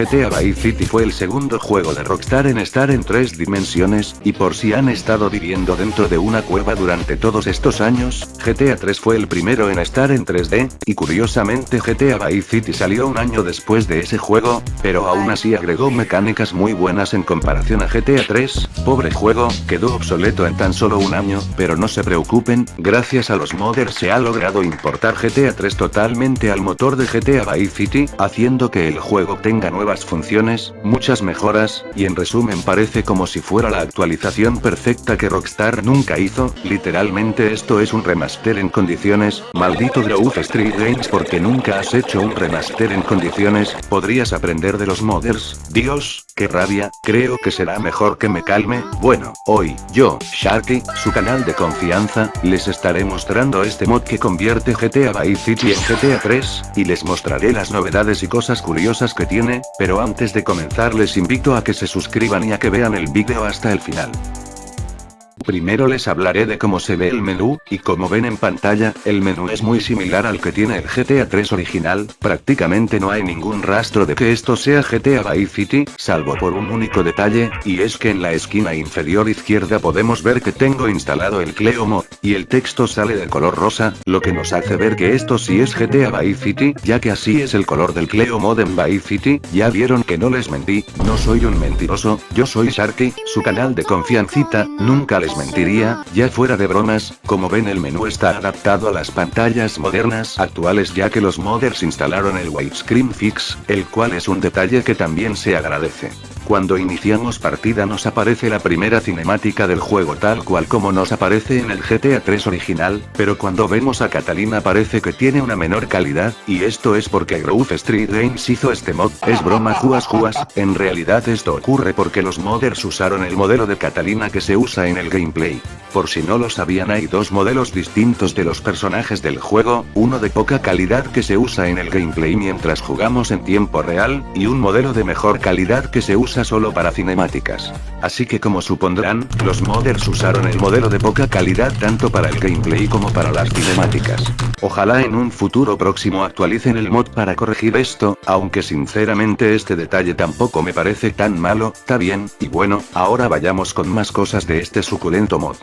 GTA Vice City fue el segundo juego de Rockstar en estar en 3 dimensiones, y por si han estado viviendo dentro de una cueva durante todos estos años, GTA 3 fue el primero en estar en 3D, y curiosamente GTA Vice City salió un año después de ese juego, pero aún así agregó mecánicas muy buenas en comparación a GTA 3, pobre juego, quedó obsoleto en tan solo un año, pero no se preocupen, gracias a los modders se ha logrado importar GTA 3 totalmente al motor de GTA Vice City, haciendo que el juego tenga nuevas funciones, muchas mejoras, y en resumen parece como si fuera la actualización perfecta que Rockstar nunca hizo. Literalmente esto es un remaster en condiciones. Maldito Grove Street Games, porque nunca has hecho un remaster en condiciones. Podrías aprender de los modders. Dios, qué rabia, creo que será mejor que me calme. Bueno, hoy, yo, Sharky, su canal de confianza, les estaré mostrando este mod que convierte GTA Vice City en GTA 3, y les mostraré las novedades y cosas curiosas que tiene, pero antes de comenzar les invito a que se suscriban y a que vean el vídeo hasta el final. Primero les hablaré de cómo se ve el menú, y como ven en pantalla, el menú es muy similar al que tiene el GTA 3 original, prácticamente no hay ningún rastro de que esto sea GTA Vice City, salvo por un único detalle, y es que en la esquina inferior izquierda podemos ver que tengo instalado el Cleo Mod, y el texto sale de color rosa, lo que nos hace ver que esto sí es GTA Vice City, ya que así es el color del Cleo Mod en Vice City. Ya vieron que no les mentí, no soy un mentiroso, yo soy Sharky, su canal de confiancita, nunca les mentiría, ya fuera de bromas. Como ven, el menú está adaptado a las pantallas modernas actuales, ya que los modders instalaron el widescreen fix, el cual es un detalle que también se agradece. Cuando iniciamos partida nos aparece la primera cinemática del juego tal cual como nos aparece en el GTA 3 original, pero cuando vemos a Catalina parece que tiene una menor calidad, y esto es porque Grove Street Games hizo este mod. Es broma, juas, en realidad esto ocurre porque los modders usaron el modelo de Catalina que se usa en el gameplay. Por si no lo sabían, hay dos modelos distintos de los personajes del juego, uno de poca calidad que se usa en el gameplay mientras jugamos en tiempo real, y un modelo de mejor calidad que se usa solo para cinemáticas. Así que como supondrán, los modders usaron el modelo de poca calidad tanto para el gameplay como para las cinemáticas. Ojalá en un futuro próximo actualicen el mod para corregir esto, aunque sinceramente este detalle tampoco me parece tan malo. Está bien, y bueno, ahora vayamos con más cosas de este suculento mod.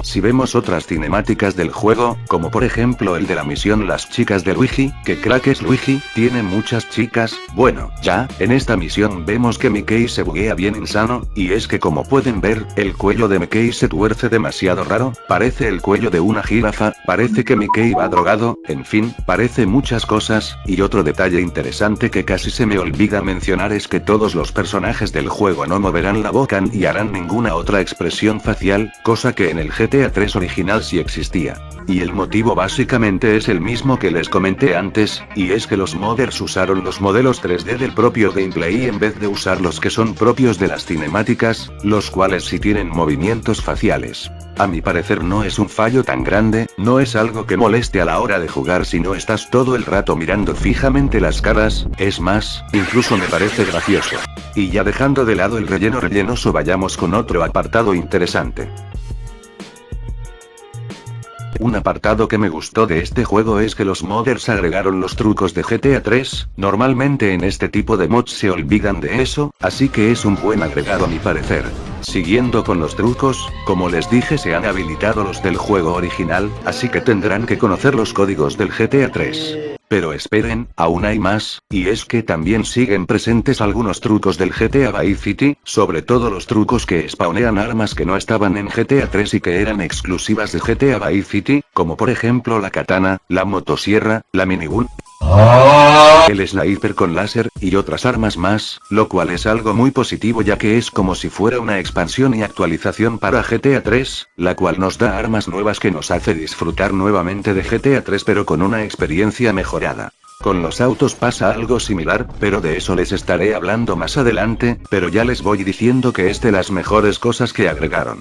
Si vemos otras cinemáticas del juego, como por ejemplo el de la misión Las chicas de Luigi, que crack es Luigi, tiene muchas chicas. Bueno, ya, en esta misión vemos que Mickey se buguea bien insano, y es que como pueden ver, el cuello de Mickey se tuerce demasiado raro, parece el cuello de una jirafa, parece que Mickey va drogado, en fin, parece muchas cosas. Y otro detalle interesante que casi se me olvida mencionar es que todos los personajes del juego no moverán la boca ni harán ninguna otra expresión facial, cosa que en el GTA 3 original sí existía. Y el motivo básicamente es el mismo que les comenté antes, y es que los modders usaron los modelos 3D del propio gameplay en vez de usar los que son propios de las cinemáticas, los cuales sí tienen movimientos faciales. A mi parecer no es un fallo tan grande, no es algo que moleste a la hora de jugar si no estás todo el rato mirando fijamente las caras, es más, incluso me parece gracioso. Y ya dejando de lado el relleno rellenoso, vayamos con otro apartado interesante. Un apartado que me gustó de este juego es que los modders agregaron los trucos de GTA 3, normalmente en este tipo de mods se olvidan de eso, así que es un buen agregado a mi parecer. Siguiendo con los trucos, como les dije se han habilitado los del juego original, así que tendrán que conocer los códigos del GTA 3. Pero esperen, aún hay más, y es que también siguen presentes algunos trucos del GTA Vice City, sobre todo los trucos que spawnean armas que no estaban en GTA 3 y que eran exclusivas de GTA Vice City, como por ejemplo la katana, la motosierra, la minigun, el sniper con láser, y otras armas más, lo cual es algo muy positivo ya que es como si fuera una expansión y actualización para GTA 3, la cual nos da armas nuevas que nos hace disfrutar nuevamente de GTA 3 pero con una experiencia mejorada. Con los autos pasa algo similar, pero de eso les estaré hablando más adelante, pero ya les voy diciendo que es de las mejores cosas que agregaron.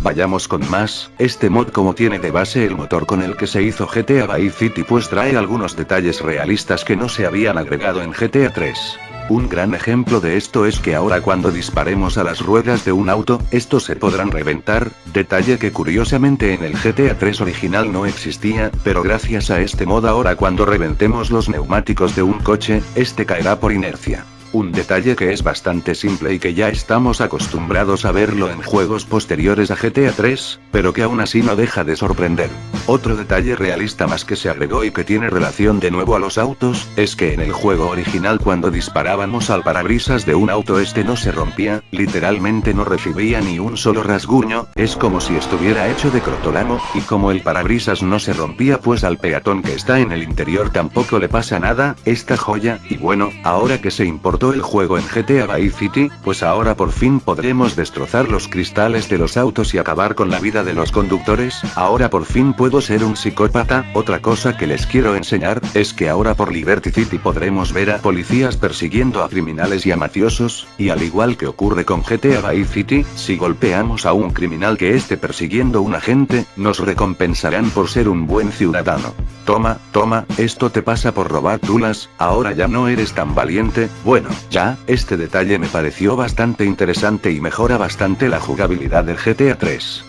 Vayamos con más. Este mod, como tiene de base el motor con el que se hizo GTA Vice City, pues trae algunos detalles realistas que no se habían agregado en GTA 3. Un gran ejemplo de esto es que ahora cuando disparemos a las ruedas de un auto, estos se podrán reventar, detalle que curiosamente en el GTA 3 original no existía, pero gracias a este mod ahora cuando reventemos los neumáticos de un coche, este caerá por inercia. Un detalle que es bastante simple y que ya estamos acostumbrados a verlo en juegos posteriores a GTA 3, pero que aún así no deja de sorprender. Otro detalle realista más que se agregó y que tiene relación de nuevo a los autos, es que en el juego original cuando disparábamos al parabrisas de un auto este no se rompía, literalmente no recibía ni un solo rasguño, es como si estuviera hecho de crotolamo, y como el parabrisas no se rompía pues al peatón que está en el interior tampoco le pasa nada, esta joya, y bueno, ahora que se importó el juego en GTA Vice City, pues ahora por fin podremos destrozar los cristales de los autos y acabar con la vida de los conductores, ahora por fin puedo ser un psicópata. Otra cosa que les quiero enseñar, es que ahora por Liberty City podremos ver a policías persiguiendo a criminales y a mafiosos, y al igual que ocurre con GTA Vice City, si golpeamos a un criminal que esté persiguiendo un agente, nos recompensarán por ser un buen ciudadano. Toma, esto te pasa por robar tulas, ahora ya no eres tan valiente. Bueno, ya, este detalle me pareció bastante interesante y mejora bastante la jugabilidad del GTA 3.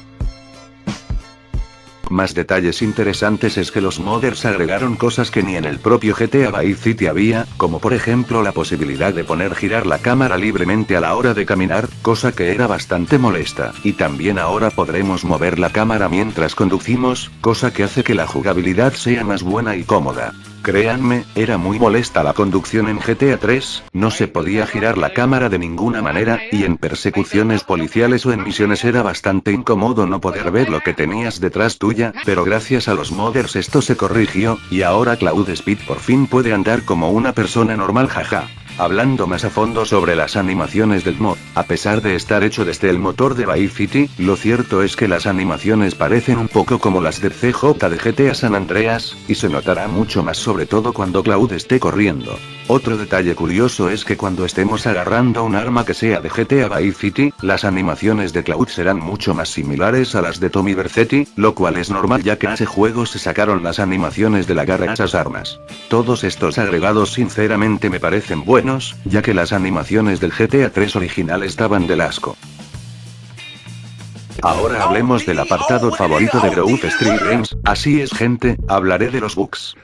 Más detalles interesantes es que los modders agregaron cosas que ni en el propio GTA Vice City había, como por ejemplo la posibilidad de poner girar la cámara libremente a la hora de caminar, cosa que era bastante molesta, y también ahora podremos mover la cámara mientras conducimos, cosa que hace que la jugabilidad sea más buena y cómoda. Créanme, era muy molesta la conducción en GTA 3, no se podía girar la cámara de ninguna manera, y en persecuciones policiales o en misiones era bastante incómodo no poder ver lo que tenías detrás tuya, pero gracias a los modders esto se corrigió, y ahora Cloud Speed por fin puede andar como una persona normal, jaja. Hablando más a fondo sobre las animaciones del mod, a pesar de estar hecho desde el motor de Vice City, lo cierto es que las animaciones parecen un poco como las del CJ de GTA San Andreas, y se notará mucho más sobre todo cuando Cloud esté corriendo. Otro detalle curioso es que cuando estemos agarrando un arma que sea de GTA Vice City, las animaciones de Cloud serán mucho más similares a las de Tommy Vercetti, lo cual es normal ya que a ese juego se sacaron las animaciones del agarre a esas armas. Todos estos agregados sinceramente me parecen buenos, ya que las animaciones del GTA 3 original estaban del asco. Ahora hablemos del apartado favorito de Growth Street Games, así es gente, hablaré de los bugs.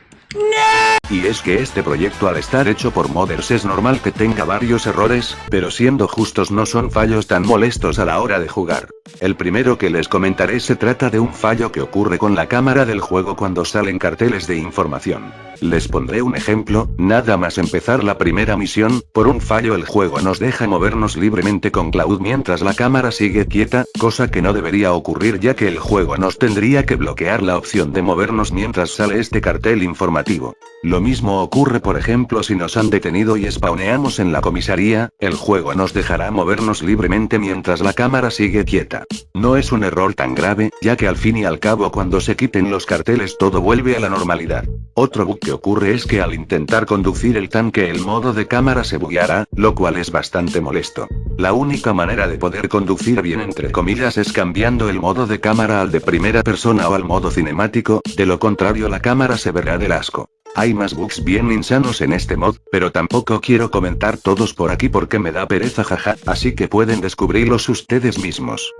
Y es que este proyecto al estar hecho por modders es normal que tenga varios errores, pero siendo justos no son fallos tan molestos a la hora de jugar. El primero que les comentaré se trata de un fallo que ocurre con la cámara del juego cuando salen carteles de información. Les pondré un ejemplo, nada más empezar la primera misión, por un fallo el juego nos deja movernos libremente con Cloud mientras la cámara sigue quieta, cosa que no debería ocurrir ya que el juego nos tendría que bloquear la opción de movernos mientras sale este cartel informativo. Lo mismo ocurre por ejemplo si nos han detenido y spawneamos en la comisaría, el juego nos dejará movernos libremente mientras la cámara sigue quieta. No es un error tan grave, ya que al fin y al cabo cuando se quiten los carteles todo vuelve a la normalidad. Otro bug que ocurre es que al intentar conducir el tanque el modo de cámara se bugueará, lo cual es bastante molesto. La única manera de poder conducir bien entre comillas es cambiando el modo de cámara al de primera persona o al modo cinemático, de lo contrario la cámara se verá del asco. Hay más bugs bien insanos en este mod, pero tampoco quiero comentar todos por aquí porque me da pereza jaja, así que pueden descubrirlos ustedes mismos.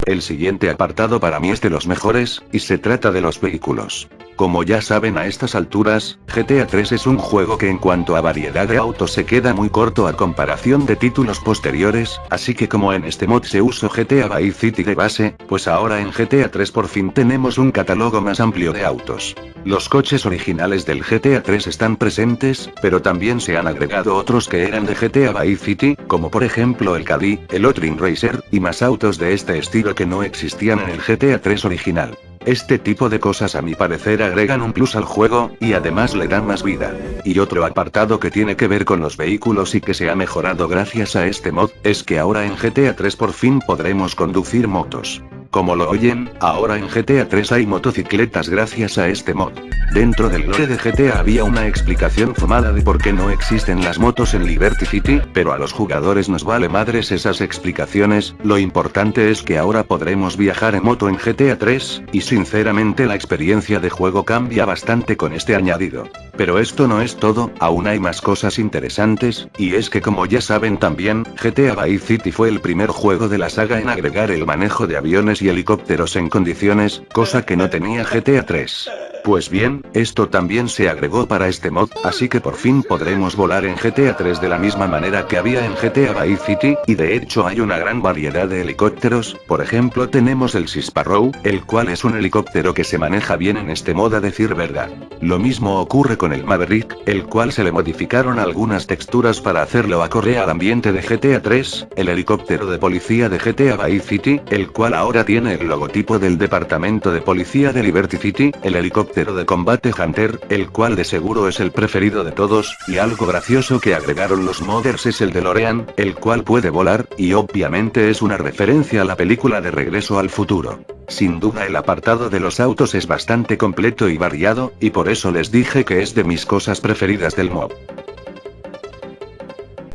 El siguiente apartado para mí es de los mejores, y se trata de los vehículos. Como ya saben a estas alturas, GTA 3 es un juego que en cuanto a variedad de autos se queda muy corto a comparación de títulos posteriores, así que como en este mod se usó GTA Vice City de base, pues ahora en GTA 3 por fin tenemos un catálogo más amplio de autos. Los coches originales del GTA 3 están presentes, pero también se han agregado otros que eran de GTA Vice City, como por ejemplo el Caddy, el Outrun Racer, y más autos de este estilo que no existían en el GTA 3 original. Este tipo de cosas a mi parecer agregan un plus al juego, y además le dan más vida. Y otro apartado que tiene que ver con los vehículos y que se ha mejorado gracias a este mod, es que ahora en GTA 3 por fin podremos conducir motos. como lo oyen, ahora en GTA 3 hay motocicletas gracias a este mod. Dentro del lore de GTA había una explicación fumada de por qué no existen las motos en Liberty City, pero a los jugadores nos vale madres esas explicaciones, lo importante es que ahora podremos viajar en moto en GTA 3, y sinceramente la experiencia de juego cambia bastante con este añadido. Pero esto no es todo, aún hay más cosas interesantes, y es que como ya saben también, GTA Vice City fue el primer juego de la saga en agregar el manejo de aviones y helicópteros en condiciones, cosa que no tenía GTA 3. Pues bien, esto también se agregó para este mod, así que por fin podremos volar en GTA 3 de la misma manera que había en GTA Vice City, y de hecho hay una gran variedad de helicópteros, por ejemplo tenemos el Sea Sparrow, el cual es un helicóptero que se maneja bien en este mod a decir verdad. Lo mismo ocurre con el Maverick, el cual se le modificaron algunas texturas para hacerlo acorde al ambiente de GTA 3, el helicóptero de policía de GTA Vice City, el cual ahora tiene el logotipo del departamento de policía de Liberty City, el helicóptero de combate Hunter, el cual de seguro es el preferido de todos, y algo gracioso que agregaron los modders es el DeLorean, el cual puede volar, y obviamente es una referencia a la película de Regreso al Futuro. Sin duda el apartado de los autos es bastante completo y variado, y por eso les dije que es de mis cosas preferidas del mod.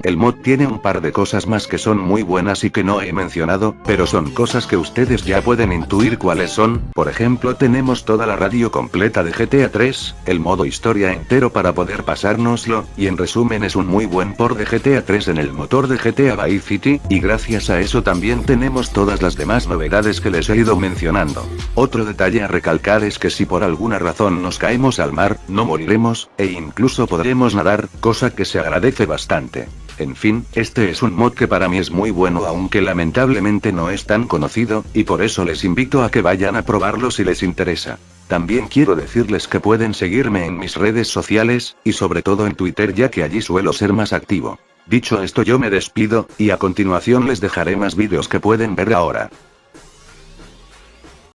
El mod tiene un par de cosas más que son muy buenas y que no he mencionado, pero son cosas que ustedes ya pueden intuir cuáles son. Por ejemplo, tenemos toda la radio completa de GTA 3, el modo historia entero para poder pasárnoslo, y en resumen es un muy buen port de GTA 3 en el motor de GTA Vice City, y gracias a eso también tenemos todas las demás novedades que les he ido mencionando. Otro detalle a recalcar es que si por alguna razón nos caemos al mar, no moriremos, e incluso podremos nadar, cosa que se agradece bastante. En fin, este es un mod que para mí es muy bueno aunque lamentablemente no es tan conocido, y por eso les invito a que vayan a probarlo si les interesa. También quiero decirles que pueden seguirme en mis redes sociales, y sobre todo en Twitter ya que allí suelo ser más activo. Dicho esto yo me despido, y a continuación les dejaré más vídeos que pueden ver ahora.